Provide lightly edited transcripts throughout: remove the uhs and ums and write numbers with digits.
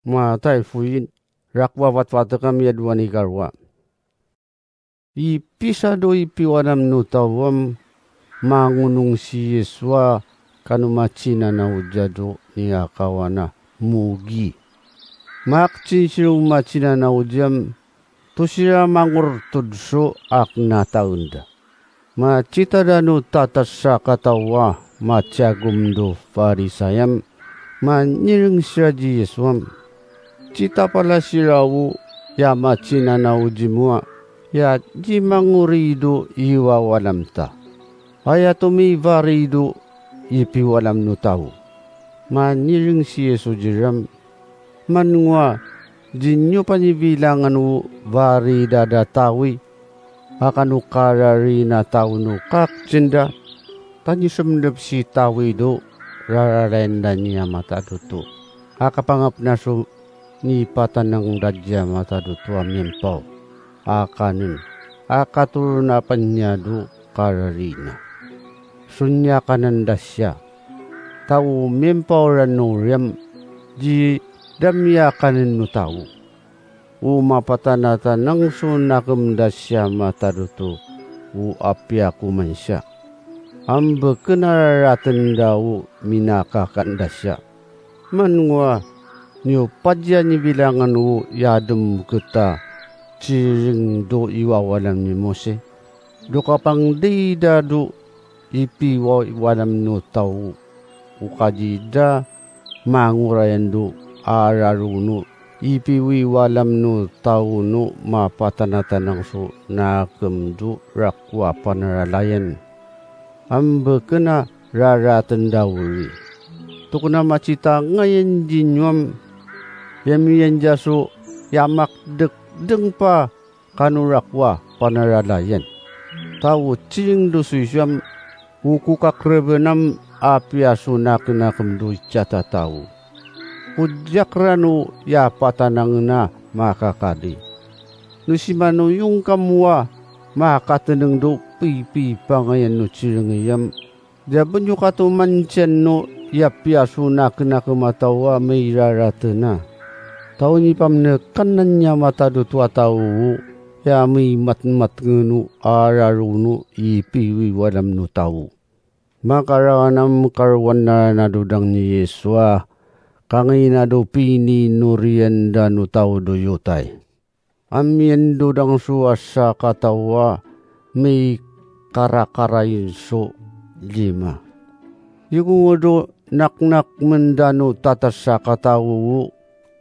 Matay fuyin rakwa watwatakam yadwani karwa. Ipisado ipiwanam nutawam mangunung si Yeswa kanumachina na ujado ni akawana mugi. Makchinsiru machina na ujam tusira mangur tudso akna taunda. Macita danu tatasa katawa macagumdo farisayam manyiring siraji Yeswam. Cita pala sirawu ya machina na ujimua ya jimangurido iwa walamta. Ayatumi varido ipi walam nutawu. Manyiring si Yesu jiram manwa jinyo panibilangan wu vari dadatawi akan ukarari na taunu kakcinda tanyi semdep si tawi do rararenda niya mata dutu akapangap nasu ni patanang radya mata dutu amimpaw akanin akaturun apanya do kararina sunya kananda siya tau mimpaw ranuriam ji damya kanin no tau umapatanata nang sunakam dasya matadutu u apya kumansya ambe kenaratan daw minakakan dasya manwa niyo padya ni bilangan u yadem kita ciring do iwawalam ni Mose do kapang dida do ipi walam no tau ukajida mangurayan do ararunu ipiwi walam no tau no mapatanatanang su nakemdu rakwa panaralayan ambe kena raratan dawuri tukuna macita ngayon jinwam yamiyan jasu yamak deng pa kanurakwa panaralayan tau cing dususyam uku kakrebenam apiasu nakemdu cata tau Ujakranu ya patanang na makakadi. Nusimano yung kamwa makatanang do pipi pangayan no chirangayam. Daban yung katumansyan no ya piaso na kinakamatawa may raratana. Tao ni pamnekanan niya matado tuwa tao ya may matmat ngano araruno ipiwi walam no tao. Makaranam karwan na nadudang ni Yeswa. Kangina do pini nurian danu tau do yutay. Amien do dang suasa katawa may karakarayin so lima. Yung do naknak mendanu tatasa katawu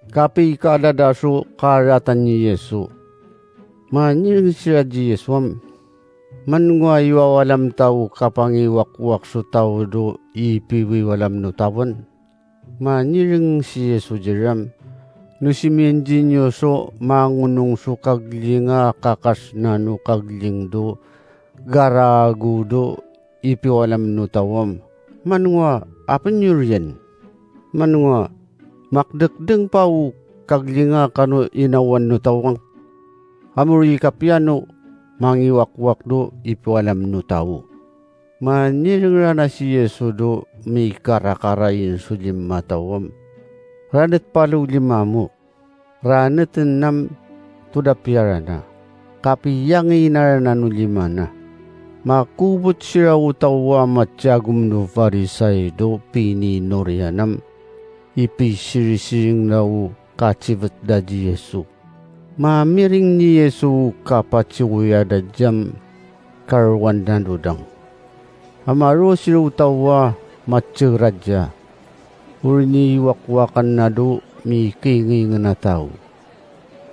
kapi kadadaso karatan ni Yesu. Manyiring siya di Yeswam. Manngwa walam tau kapangiwak-wak so tau do ipiwi walam nutawan. Manyiring si Yesu jiram nusimien jinyo so mangunung so kaglinga kakas nanu kagling do garagu do ipiwalam nutawam manwa apan yurian manwa makdekdeng pau kaglinga kanu inawan nutawang amuri kapiano mangiwak-wak do ipiwalam nutawu manyiring rana si Yesu do may karakarayin su limatawam. Ranet palu limamu. Ranet enam tudapyarana. Kapiyang inarana no limana. Makubot siya utawa matjagum no farisay do pini norianam. Ipisirisiring na kachivat da di Yesu. Mamiring ni Yesu kapachiwaya da jam karwan na dudang. Amaro siya utawa matjeraja. Urini wakwakan na do mi kingi nga na tao.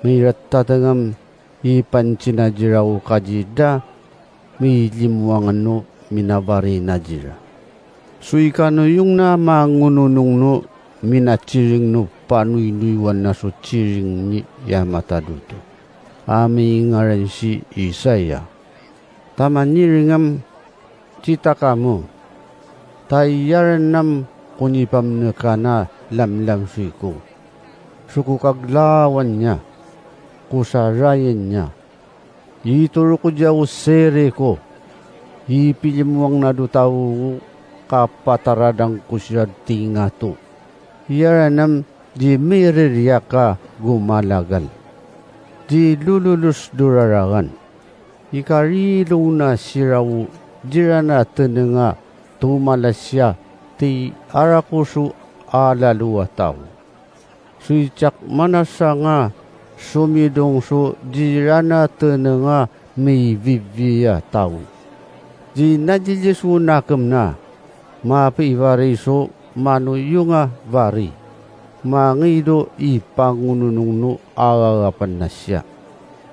May ratatangam ipansina jiraw kajida may limuangan no minabari na jira. Suika no yung na mangununong no minachiring no panuinuiwan na so chiring ni yamataduto. Ami ngaran si Isaya. Tamanyiringam cita kamu, tayaran nam kunipam nekana lam suiku. Suku kaglawan niya, kusarayan niya. Ituro ko diyaw sere ko, ipilimuang nadutaw kapataradang kusyad tinga to. Yaran nam di miririaka gumalagal, di lululus durarangan, ikarilo na siraw, dirana tenenga tumalasya, ti arakusu alaluwa tao. Suicak manasa nga, sumidong su dirana tenenga may vivia tao. Di najijisu nakam na, mapivari so manuyunga vari. Mangido ipangununungno agagapan na siya.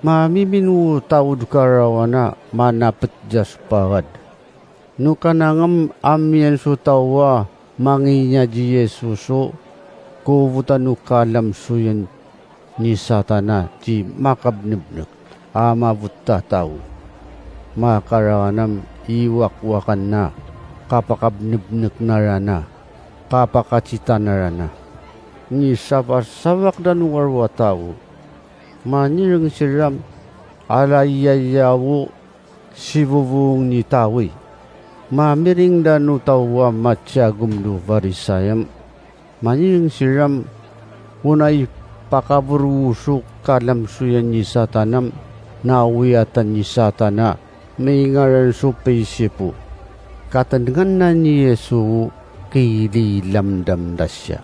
Mamiminu taud karawana manapet jas pagad. Nukanangam amyan su tawa manginya ji Yesuso kuvutanu kalam suyan ni satana ji makabnibnek amabutta tau. Makarawanam iwakwakan na kapakabnibnek narana kapakacita narana. Ni sabak dan warwa tau manirang siram alayayawo sibubung ni tawi mamiring danu tawa matyagumdu varisayam manirang siram unay pakaburusuk kalam suyan ni satanam nawiatan ni satana may ngaran supaysipu katangan na ni Yesu kililamdam dasya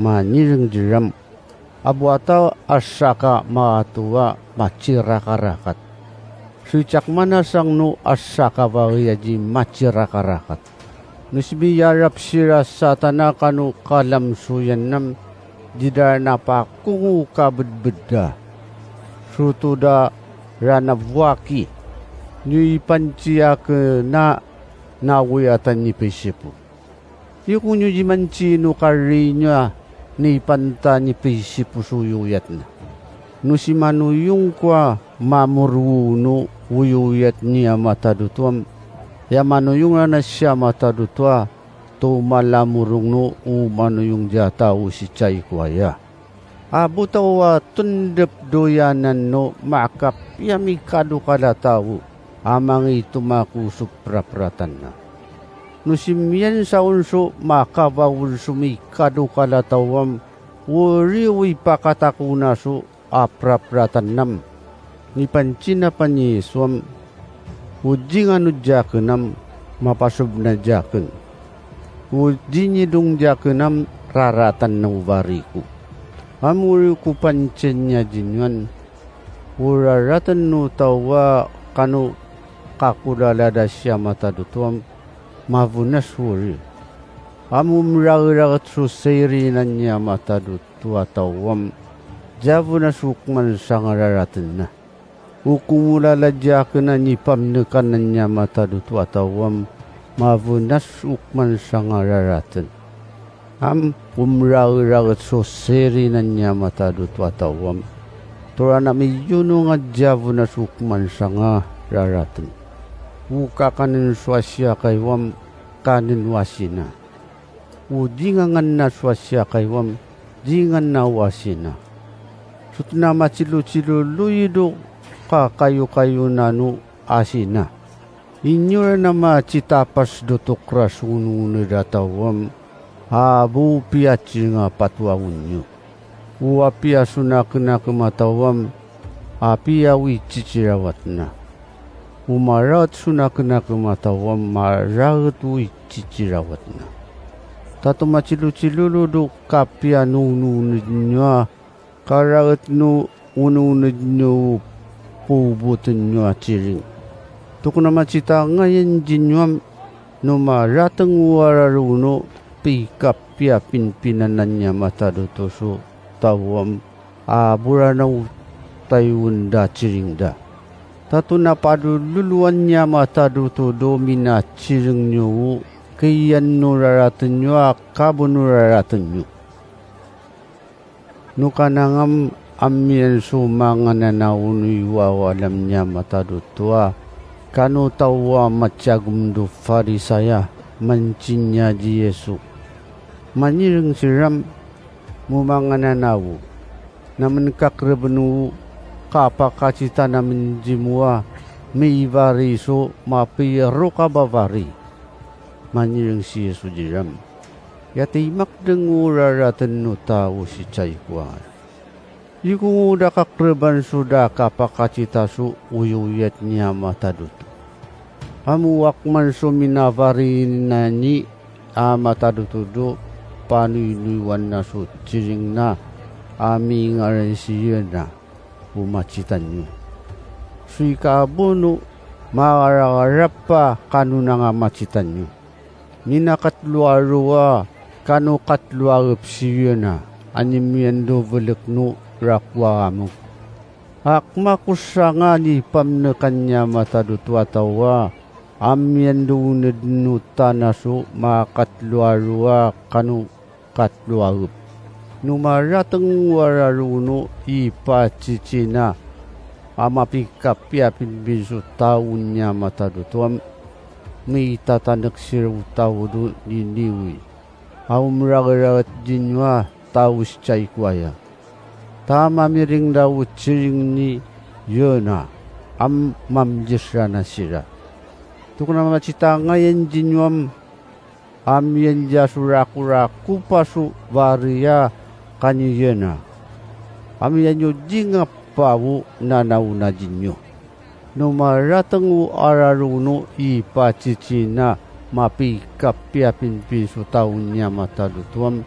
manirang jiram abuata asaka matua maciraka-rakat. Suicak mana sang nu asaka bagiyaji maciraka-rakat. Nusbiyarap sira satana kanu kalam suyan nam jidana pa kungu kabedbeda. Sutuda ranabwaki nyui pancia ke na nawiyatan ni pesipu. Yukunyo jimanci nu karinya ni panta ni pisi pusuyuyat na. Nusimanu yung kwa mamurunu uyuyat niya matadutuam. Yamano yung na siya matadutwa to malamurung no umano yung jata usichay kwaya. Abutawa tundep doyanan no makap yamikado kalataw amang itumakusok prapratan na. Nusimyan sa unso makabawul sumikado kalatawam wuriwi pakatakuna su aprapratan nam ni pancina panyiswam ujingan udyakenam mapasub na jaken ujinyidung jakenam raratan ng variku amuri ku pancenya jinwan uraratan no tawa kanu kakulalada siya matadutuam mavunas wuri. Amum ragat susiri na niya matadut tuatawam. Javunas ukman sangararatin na. Ukumulalajak na ni pamnekan na niya matadut tuatawam. Mavunas ukman sangararatin. Umragat susiri na niya matadut tuatawam. Turana may yun nga javunas ukman sangararatin. Uka kanin swasya kaywam kanin wasina. Ujingan na swasya kaywam jingan na wasina. Sutna macilu-cilu luyido ka kayo-kayo nanu asina. Inyo na macitapas dotok rasunu datawam habu piaci nga patwawunyo. Uapia sunakna kematawam apia wicicirawat na. Umarat sunakna kematawam marat wicicirawat na. Tato macilu-cilulu do kapia nununidnya karat no ununidnya pubutin ciring. Tukuna macita ngayon jinyam no maratang wararuno pikapia pinpinanan niya matadutoso tawam abura na tayunda ciring da. Tato na padululuan niya mataduto domina ciring nyo kayan nuraratan nyo akabo nuraratan nyo. Nukanangam amyan sumanga na naunuywawalam niya matadutoa kanu tawa matyagumdo farisaya mancinya di Yesu. Manirang siram mumanga nanawu naman kakrebenu kapakacita namin jimua may variso mapiyaro kabavari. Manirang si Yesu diram Yatimak denguraratan no tao si chay kwa. Iku udah kakreban sudah kapakacita su uyuyat niya matadutu. Amu wakman su minavarin na ni matadutu do panuinuiwan na su ciring na ami ngaran siya na umacitan nyo. Sui kaabuno maaragarap pa kanuna nga macitan nyo. Minakatluarua kanu katluarap siya na animyando balik no rakwa mo. Akma kusa nga ni pamna kanya matadutu atawa amyando unad no tanaso makatluarua kanu katluarap. Numaratang wararuno ipacicina amapikapya pinbiso taon niya matadutuam may tatanak siraw tao do niniwi. Aumragarat jinwa tao siya'y kwaya. Tama miring daw tsiring ni yona mamjisra na sira. Tukuna mamacita ngayon jinwam amyan jasuraku pasu varia kanyena. Amyan nyo jinga pawu nanauna jinyo. Numaratangu araruno ipacicina mapikapya pinpiso taon niya matadutuam.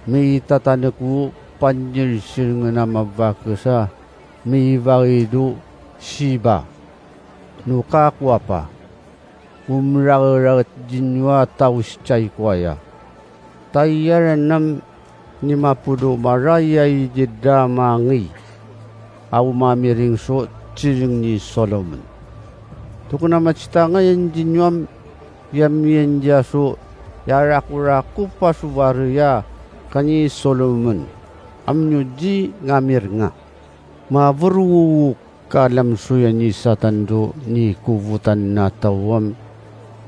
May tatanaku panjirsiring na mabakasa may varido siba. Nukakwa pa. Umragarat jinwa taus chay kwaya. Tayaran nam ni mapudo marayay jidamangi. Aw mamiring so ciring ni Solomon. Tukuna macita ngayon jinwam yamyan jaso yarakuraku pasubaria kanyi Solomon. Amnyo ji ngamir nga. Mavuru kalam suya ni satando ni kuvutan na tawam.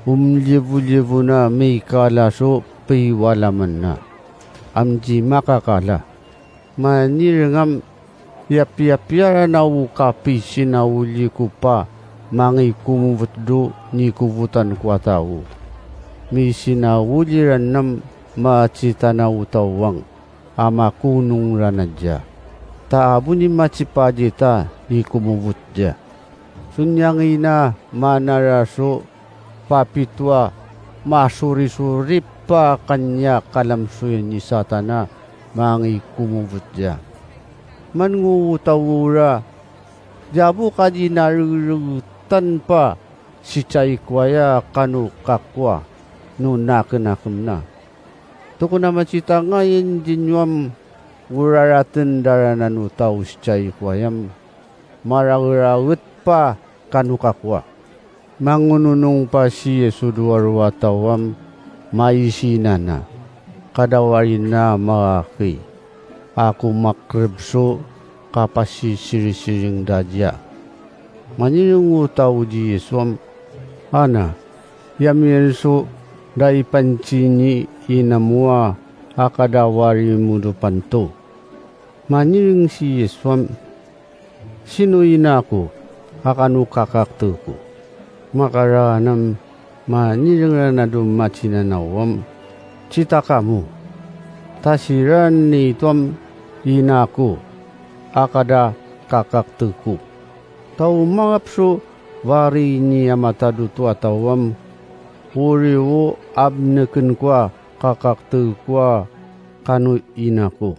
Umlivu-livu na may kalaso piwalaman na. Amji makakala. Manirangam yap-yapyara na ukapi sinawuli ko pa mangi kumuvut do ni kuvutan kwa tao. May sinawuliran nam macita na utawang ama kunung ranadya. Taabo ni macipadita ni kumuvut dya. Sunyang ina manaraso papitwa masuri-suri pa kanya kalamsuyan ni satana mangi kumuvut dya. Manngutawura jabu kadi narurutan pa si chay kwaya kanu kakwa no nakenakam na. Tukuna macita ngayon jinwam uraratan daranan utaw si chay kwayam mararawit pa kanu kakwa. Mangununong pa si Yesu duwarwatawam maisina na kadawarin na makaki. Aku makribso kapasisiri-siring dadya. Maninong utaw di Yesuam ana yamirso dai pancini inamua akadawari mudo panto. Maninong si Yesuam sino inako akanu kakaktuko. Makaranam maninong na dumachina nawam cita kamu. Tasiran ni tuam inaku akada kakaktuku. Tau mangapso vari ni amatadutu atawam uriwo abneken kwa kakaktu kwa kanu inaku.